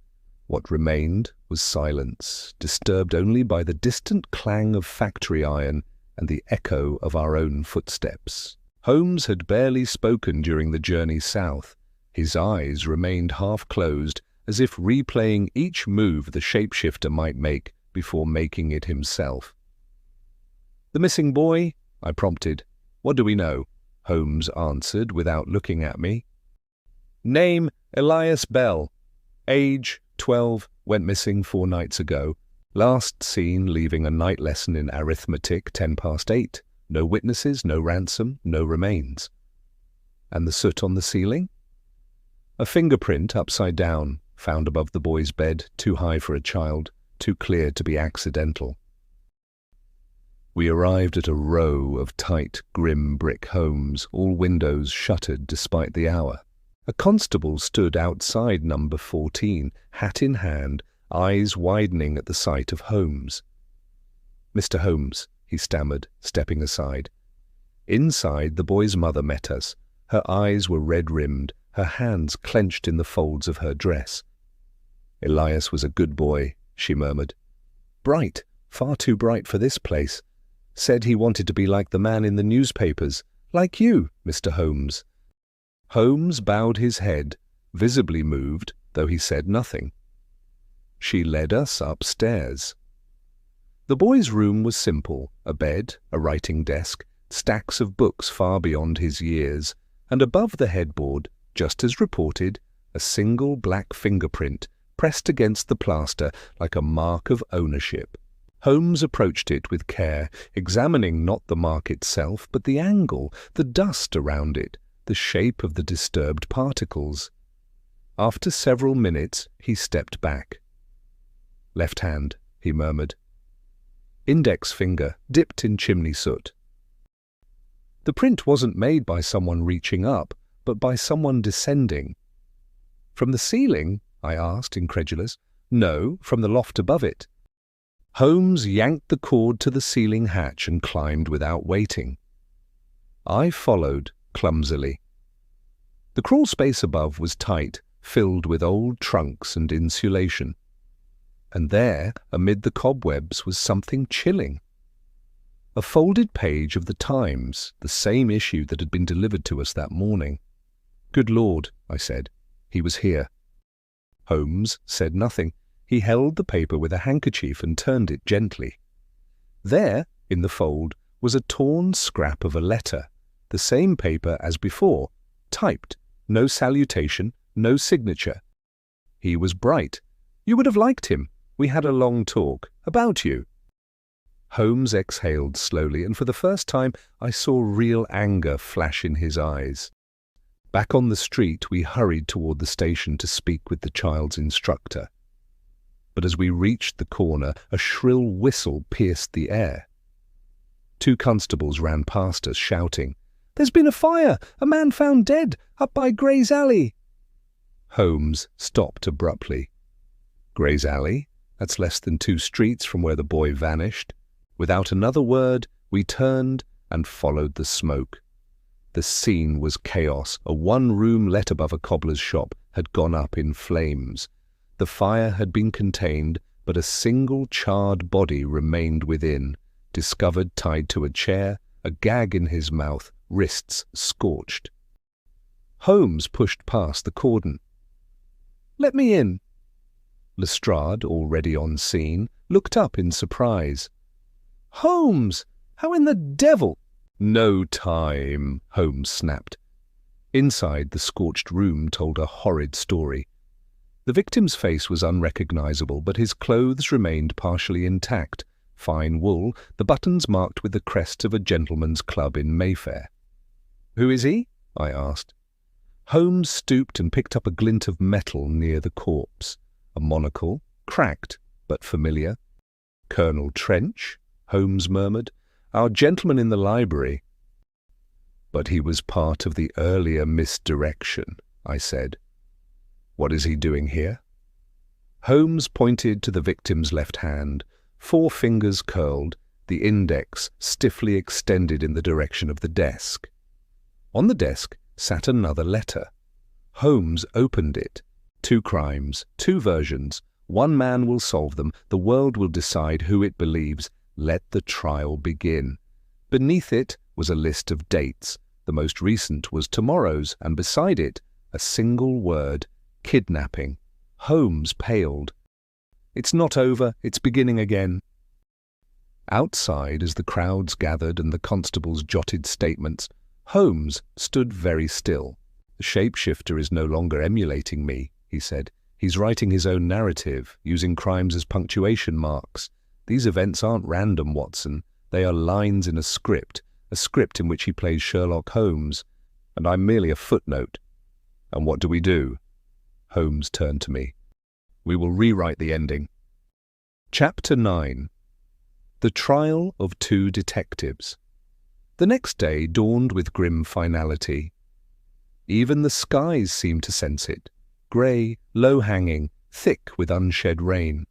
What remained was silence, disturbed only by the distant clang of factory iron and the echo of our own footsteps. Holmes had barely spoken during the journey south. His eyes remained half-closed, as if replaying each move the shapeshifter might make before making it himself. "The missing boy?" I prompted. "What do we know?" Holmes answered without looking at me. "Name, Elias Bell. Age, 12, went missing 4 nights ago. Last seen leaving a night lesson in arithmetic 8:10. No witnesses, no ransom, no remains." "And the soot on the ceiling?" "A fingerprint upside down, found above the boy's bed, too high for a child, too clear to be accidental." We arrived at a row of tight, grim brick homes, all windows shuttered despite the hour. A constable stood outside number 14, hat in hand, eyes widening at the sight of Holmes. "Mr. Holmes," he stammered, stepping aside. Inside, the boy's mother met us. Her eyes were red-rimmed, her hands clenched in the folds of her dress. "Elias was a good boy," she murmured. "Bright, far too bright for this place. Said he wanted to be like the man in the newspapers, like you, Mr. Holmes." Holmes bowed his head, visibly moved, though he said nothing. She led us upstairs. The boy's room was simple: a bed, a writing desk, stacks of books far beyond his years, and above the headboard, just as reported, a single black fingerprint pressed against the plaster like a mark of ownership. Holmes approached it with care, examining not the mark itself, but the angle, the dust around it, the shape of the disturbed particles. After several minutes, he stepped back. "Left hand," he murmured. "Index finger, dipped in chimney soot." The print wasn't made by someone reaching up, but by someone descending. "From the ceiling?" I asked, incredulous. "No, from the loft above it." Holmes yanked the cord to the ceiling hatch and climbed without waiting. I followed, clumsily. The crawl space above was tight, filled with old trunks and insulation. And there, amid the cobwebs, was something chilling. A folded page of the Times, the same issue that had been delivered to us that morning. "Good Lord," I said. "He was here." Holmes said nothing. He held the paper with a handkerchief and turned it gently. There, in the fold, was a torn scrap of a letter, the same paper as before, typed, no salutation, no signature. "He was bright. You would have liked him. We had a long talk. About you." Holmes exhaled slowly, and for the first time I saw real anger flash in his eyes. Back on the street, we hurried toward the station to speak with the child's instructor. But as we reached the corner, a shrill whistle pierced the air. 2 constables ran past us, shouting, "There's been a fire! A man found dead, up by Gray's Alley!" Holmes stopped abruptly. Gray's Alley? That's less than 2 streets from where the boy vanished. Without another word, we turned and followed the smoke. The scene was chaos. A 1-room let above a cobbler's shop had gone up in flames. The fire had been contained, but a single charred body remained within, discovered tied to a chair, a gag in his mouth, wrists scorched. Holmes pushed past the cordon. "Let me in." Lestrade, already on scene, looked up in surprise. "Holmes! How in the devil—" "No time," Holmes snapped. Inside, the scorched room told a horrid story. The victim's face was unrecognizable, but his clothes remained partially intact, fine wool, the buttons marked with the crest of a gentleman's club in Mayfair. "Who is he?" I asked. Holmes stooped and picked up a glint of metal near the corpse. A monocle, cracked but familiar. "Colonel Trench," Holmes murmured. "Our gentleman in the library." "But he was part of the earlier misdirection," I said. "What is he doing here?" Holmes pointed to the victim's left hand, 4 fingers curled, the index stiffly extended in the direction of the desk. On the desk sat another letter. Holmes opened it. 2 crimes, 2 versions, One man will solve them. The world will decide who it believes. Let the trial begin. Beneath it was a list of dates. The most recent was tomorrow's, and beside it, a single word: kidnapping. Holmes paled. It's not over, it's beginning again. Outside, as the crowds gathered and the constables jotted statements, Holmes stood very still. The shapeshifter is no longer emulating me, he said. He's writing his own narrative, using crimes as punctuation marks. These events aren't random, Watson. They are lines in a script in which he plays Sherlock Holmes, and I'm merely a footnote. And what do we do? Holmes turned to me. We will rewrite the ending. Chapter 9. The Trial of Two Detectives. The next day dawned with grim finality. Even the skies seemed to sense it, grey, low-hanging, thick with unshed rain.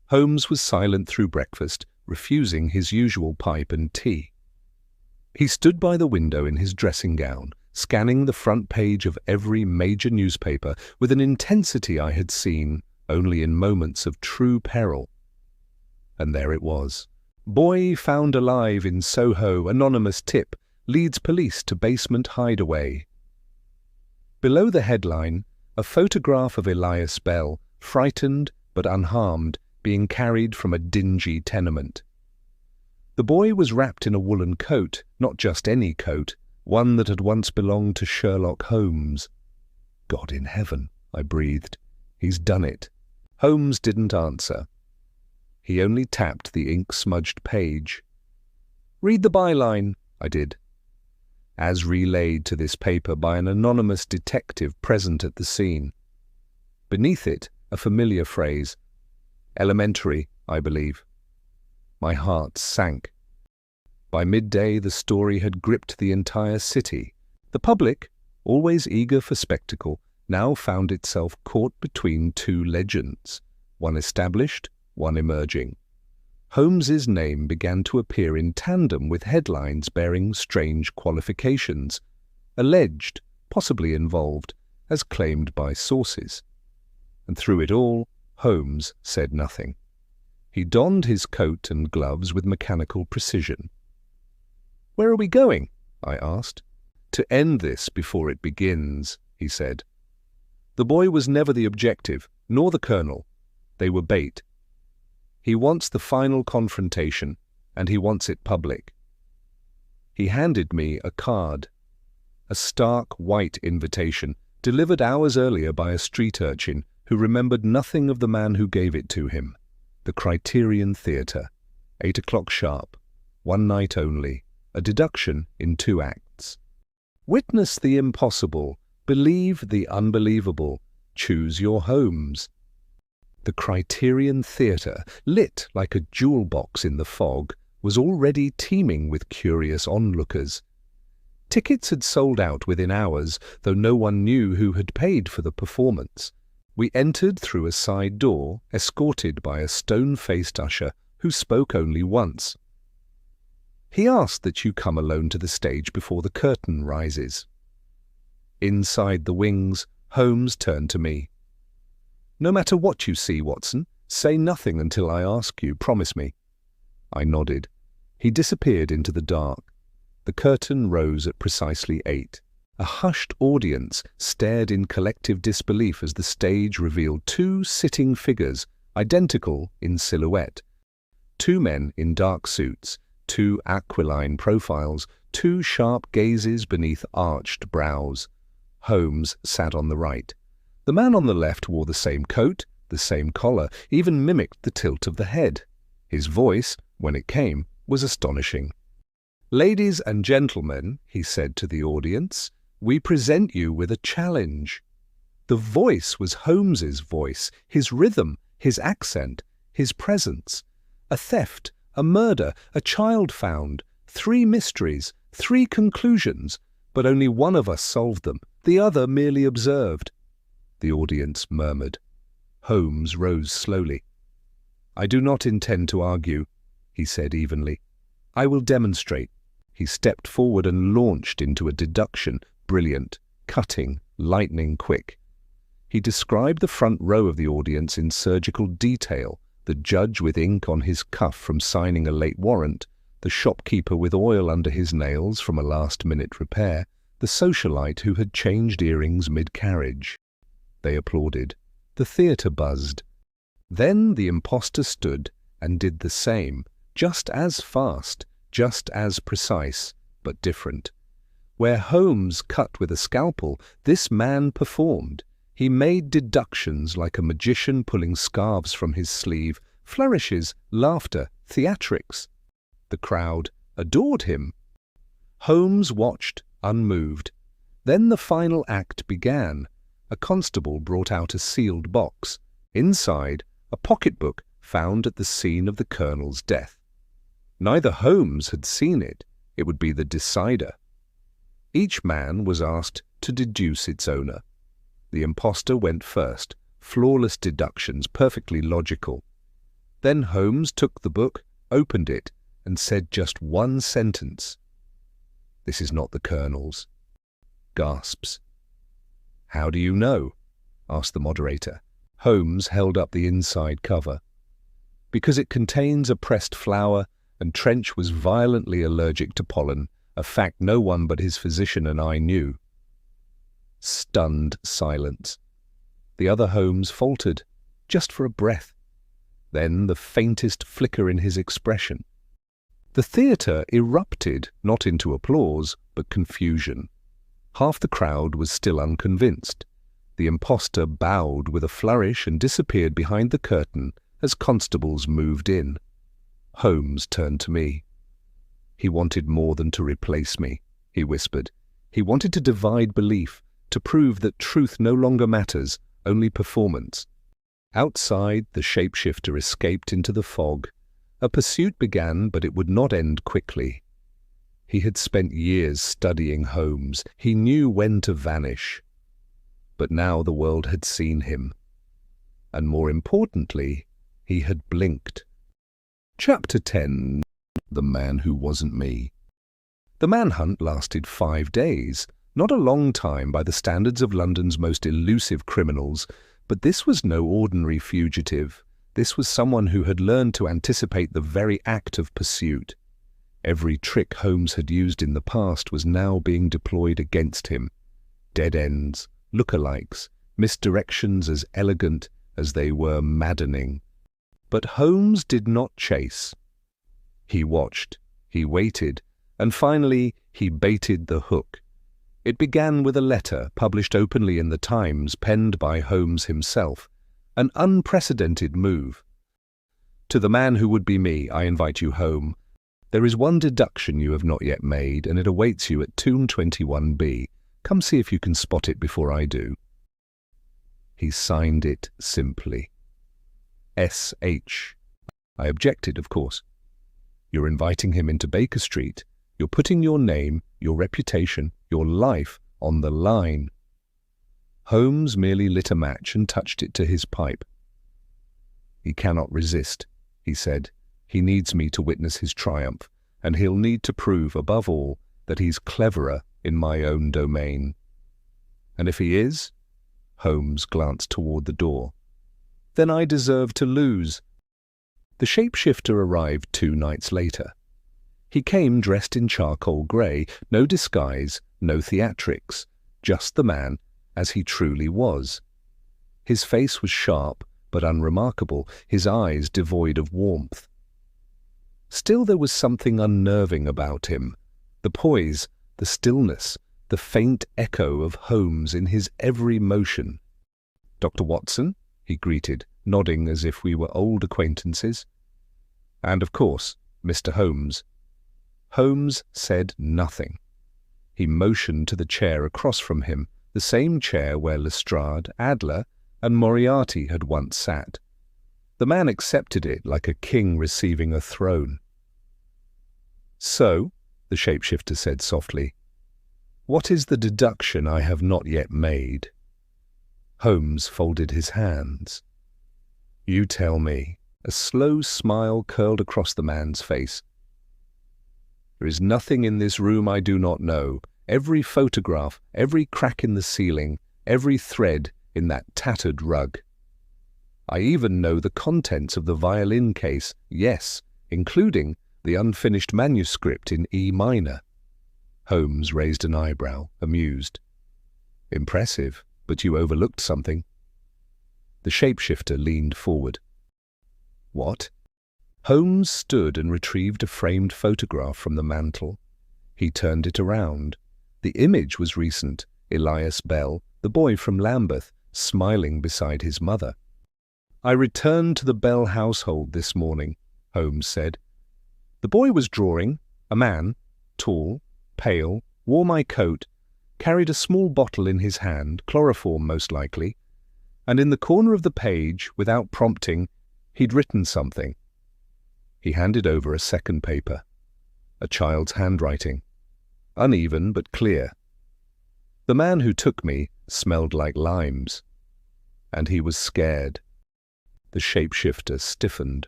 Holmes was silent through breakfast, refusing his usual pipe and tea. He stood by the window in his dressing gown, scanning the front page of every major newspaper with an intensity I had seen only in moments of true peril. And there it was. Boy found alive in Soho, anonymous tip, leads police to basement hideaway. Below the headline, a photograph of Elias Bell, frightened but unharmed, being carried from a dingy tenement. The boy was wrapped in a woolen coat, not just any coat, one that had once belonged to Sherlock Holmes. God in heaven, I breathed. He's done it. Holmes didn't answer. He only tapped the ink-smudged page. Read the byline, I did. As relayed to this paper by an anonymous detective present at the scene. Beneath it, a familiar phrase. Elementary, I believe. My heart sank. By midday, the story had gripped the entire city. The public, always eager for spectacle, now found itself caught between two legends, one established, one emerging. Holmes's name began to appear in tandem with headlines bearing strange qualifications, alleged, possibly involved, as claimed by sources. And through it all, Holmes said nothing. He donned his coat and gloves with mechanical precision. "Where are we going?" I asked. "To end this before it begins," he said. The boy was never the objective, nor the colonel. They were bait. He wants the final confrontation, and he wants it public. He handed me a card, a stark white invitation, delivered hours earlier by a street urchin who remembered nothing of the man who gave it to him. The Criterion Theatre, 8 o'clock sharp, one night only, a deduction in 2 acts. Witness the impossible, believe the unbelievable, choose your Holmes. The Criterion Theatre, lit like a jewel box in the fog, was already teeming with curious onlookers. Tickets had sold out within hours, though no one knew who had paid for the performance. We entered through a side door, escorted by a stone-faced usher who spoke only once. He asked that you come alone to the stage before the curtain rises. Inside the wings, Holmes turned to me. "No matter what you see, Watson, say nothing until I ask you, promise me." I nodded. He disappeared into the dark. The curtain rose at precisely 8. A hushed audience stared in collective disbelief as the stage revealed 2 sitting figures, identical in silhouette. 2 men in dark suits, 2 aquiline profiles, 2 sharp gazes beneath arched brows. Holmes sat on the right. The man on the left wore the same coat, the same collar, even mimicked the tilt of the head. His voice, when it came, was astonishing. "Ladies and gentlemen," he said to the audience, "we present you with a challenge." The voice was Holmes's voice, his rhythm, his accent, his presence. A theft, a murder, a child found, 3 mysteries, 3 conclusions, but only one of us solved them, the other merely observed. The audience murmured. Holmes rose slowly. "I do not intend to argue," he said evenly. "I will demonstrate." He stepped forward and launched into a deduction, brilliant, cutting, lightning quick. He described the front row of the audience in surgical detail, the judge with ink on his cuff from signing a late warrant, the shopkeeper with oil under his nails from a last-minute repair, the socialite who had changed earrings mid-carriage. They applauded. The theatre buzzed. Then the impostor stood and did the same, just as fast, just as precise, but different. Where Holmes cut with a scalpel, this man performed. He made deductions like a magician pulling scarves from his sleeve, flourishes, laughter, theatrics. The crowd adored him. Holmes watched, unmoved. Then the final act began. A constable brought out a sealed box. Inside, a pocketbook found at the scene of the colonel's death. Neither Holmes had seen it. It would be the decider. Each man was asked to deduce its owner. The impostor went first, flawless deductions, perfectly logical. Then Holmes took the book, opened it, and said just one sentence. "This is not the colonel's." Gasps. "How do you know?" asked the moderator. Holmes held up the inside cover. "Because it contains a pressed flower, and Trench was violently allergic to pollen, a fact no one but his physician and I knew." Stunned silence. The other Holmes faltered, just for a breath. Then the faintest flicker in his expression. The theatre erupted, not into applause, but confusion. Half the crowd was still unconvinced. The impostor bowed with a flourish and disappeared behind the curtain as constables moved in. Holmes turned to me. "He wanted more than to replace me," he whispered. "He wanted to divide belief, to prove that truth no longer matters, only performance." Outside, the shapeshifter escaped into the fog. A pursuit began, but it would not end quickly. He had spent years studying Holmes. He knew when to vanish. But now the world had seen him. And more importantly, he had blinked. Chapter 10. The Man Who Wasn't Me. The manhunt lasted 5 days. Not a long time by the standards of London's most elusive criminals, but this was no ordinary fugitive. This was someone who had learned to anticipate the very act of pursuit. Every trick Holmes had used in the past was now being deployed against him. Dead ends, lookalikes, misdirections as elegant as they were maddening. But Holmes did not chase. He watched, he waited, and finally he baited the hook. It began with a letter published openly in the Times, penned by Holmes himself. An unprecedented move. "To the man who would be me, I invite you home. There is one deduction you have not yet made, and it awaits you at Tomb 21B. Come see if you can spot it before I do." He signed it simply. S.H. I objected, of course. "You're inviting him into Baker Street. You're putting your name, your reputation, your life on the line." Holmes merely lit a match and touched it to his pipe. "He cannot resist," he said. "He needs me to witness his triumph, and he'll need to prove, above all, that he's cleverer in my own domain." "And if he is?" Holmes glanced toward the door. "Then I deserve to lose." The shapeshifter arrived 2 nights later. He came dressed in charcoal grey, no disguise, no theatrics, just the man as he truly was. His face was sharp but unremarkable, his eyes devoid of warmth. Still there was something unnerving about him, the poise, the stillness, the faint echo of Holmes in his every motion. "Dr. Watson?" he greeted, nodding as if we were old acquaintances. "And of course, Mr. Holmes." Holmes said nothing. He motioned to the chair across from him, the same chair where Lestrade, Adler, and Moriarty had once sat. The man accepted it like a king receiving a throne. "So," the shapeshifter said softly, "what is the deduction I have not yet made?" Holmes folded his hands. "You tell me." A slow smile curled across the man's face. "There is nothing in this room I do not know. Every photograph, every crack in the ceiling, every thread in that tattered rug. I even know the contents of the violin case, yes, including the unfinished manuscript in E minor. Holmes raised an eyebrow, amused. Impressive, but you overlooked something. The shapeshifter leaned forward. What? Holmes stood and retrieved a framed photograph from the mantel. He turned it around. The image was recent. Elias Bell, the boy from Lambeth, smiling beside his mother. I returned to the Bell household this morning, Holmes said. The boy was drawing, a man, tall, pale, wore my coat, carried a small bottle in his hand, chloroform most likely, and in the corner of the page, without prompting, he'd written something. He handed over a second paper. A child's handwriting. Uneven but clear. The man who took me smelled like limes. And he was scared. The shapeshifter stiffened.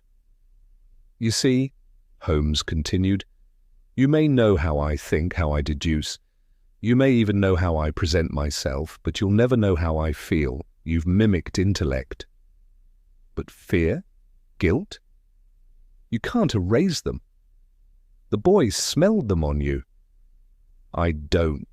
You see, Holmes continued, you may know how I think, how I deduce. You may even know how I present myself, but you'll never know how I feel. You've mimicked intellect. But fear? Guilt? You can't erase them. The boy smelled them on you. I don't.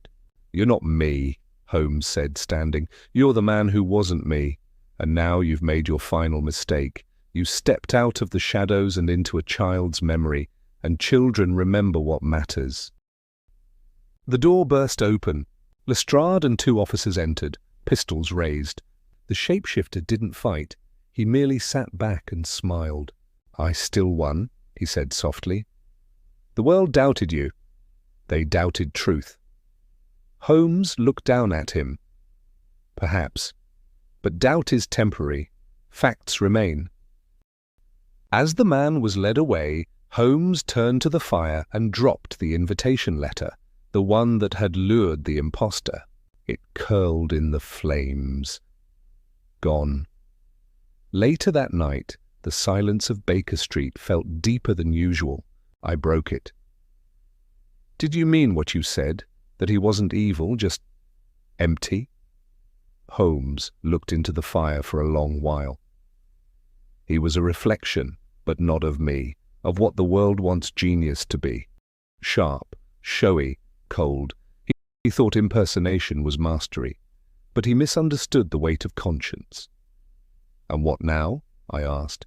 You're not me, Holmes said, standing. You're the man who wasn't me. And now you've made your final mistake. You stepped out of the shadows and into a child's memory, and children remember what matters. The door burst open. Lestrade and two officers entered, pistols raised. The shapeshifter didn't fight. He merely sat back and smiled. I still won, he said softly. The world doubted you. They doubted truth. Holmes looked down at him. Perhaps. But doubt is temporary. Facts remain. As the man was led away, Holmes turned to the fire and dropped the invitation letter, the one that had lured the impostor. It curled in the flames. Gone. Later that night, the silence of Baker Street felt deeper than usual. I broke it. Did you mean what you said? That he wasn't evil, just empty? Holmes looked into the fire for a long while. He was a reflection, but not of me, of what the world wants genius to be. Sharp, showy, cold. He thought impersonation was mastery, but he misunderstood the weight of conscience. And what now? I asked.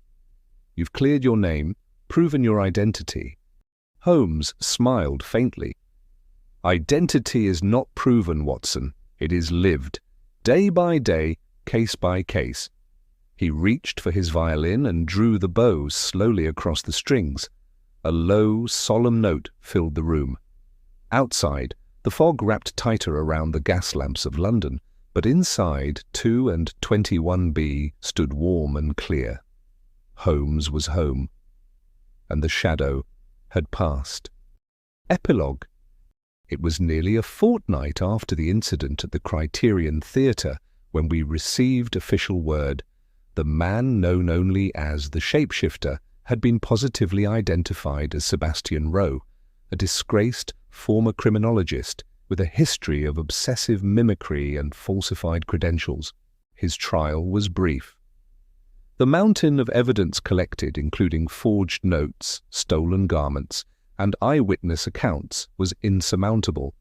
You've cleared your name, proven your identity. Holmes smiled faintly. Identity is not proven, Watson. It is lived, day by day, case by case. He reached for his violin and drew the bow slowly across the strings. A low, solemn note filled the room. Outside, the fog wrapped tighter around the gas lamps of London, but inside, 2 and 21B stood warm and clear. Holmes was home, and the shadow had passed. Epilogue. It was nearly a fortnight after the incident at the Criterion Theatre when we received official word. The man known only as the shapeshifter had been positively identified as Sebastian Roe, a disgraced former criminologist with a history of obsessive mimicry and falsified credentials. His trial was brief. The mountain of evidence collected, including forged notes, stolen garments, and eyewitness accounts, was insurmountable.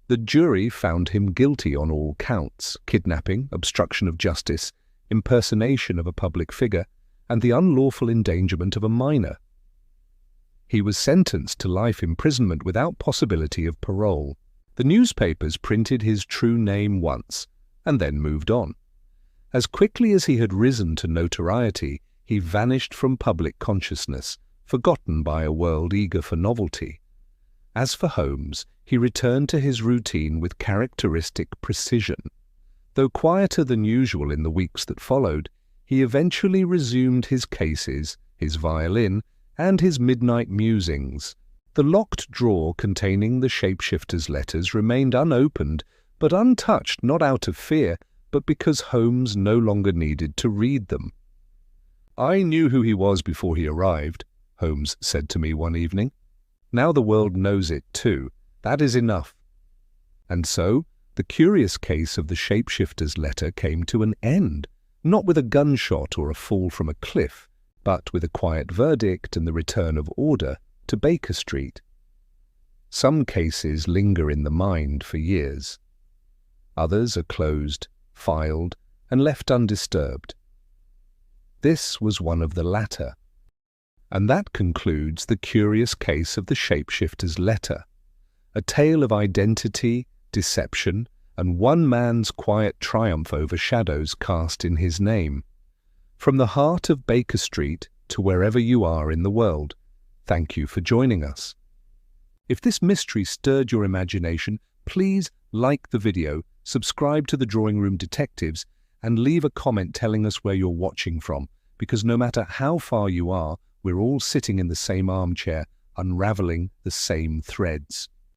The jury found him guilty on all counts: kidnapping, obstruction of justice, impersonation of a public figure, and the unlawful endangerment of a minor. He was sentenced to life imprisonment without possibility of parole. The newspapers printed his true name once, and then moved on. As quickly as he had risen to notoriety, he vanished from public consciousness, forgotten by a world eager for novelty. As for Holmes, he returned to his routine with characteristic precision. Though quieter than usual in the weeks that followed, he eventually resumed his cases, his violin, and his midnight musings. The locked drawer containing the shapeshifter's letters remained unopened, but untouched not out of fear, but because Holmes no longer needed to read them. I knew who he was before he arrived, Holmes said to me one evening. Now the world knows it too. That is enough. And so, The curious case of the shapeshifter's letter came to an end, not with a gunshot or a fall from a cliff, but with a quiet verdict and the return of order to Baker Street. Some cases linger in the mind for years. Others are closed, filed, and left undisturbed. This was one of the latter. And that concludes the curious case of the shapeshifter's letter, a tale of identity, deception, and one man's quiet triumph over shadows cast in his name. From the heart of Baker Street to wherever you are in the world, thank you for joining us. If this mystery stirred your imagination, please like the video, subscribe to the Drawing Room Detectives, and leave a comment telling us where you're watching from, because no matter how far you are, we're all sitting in the same armchair, unraveling the same threads.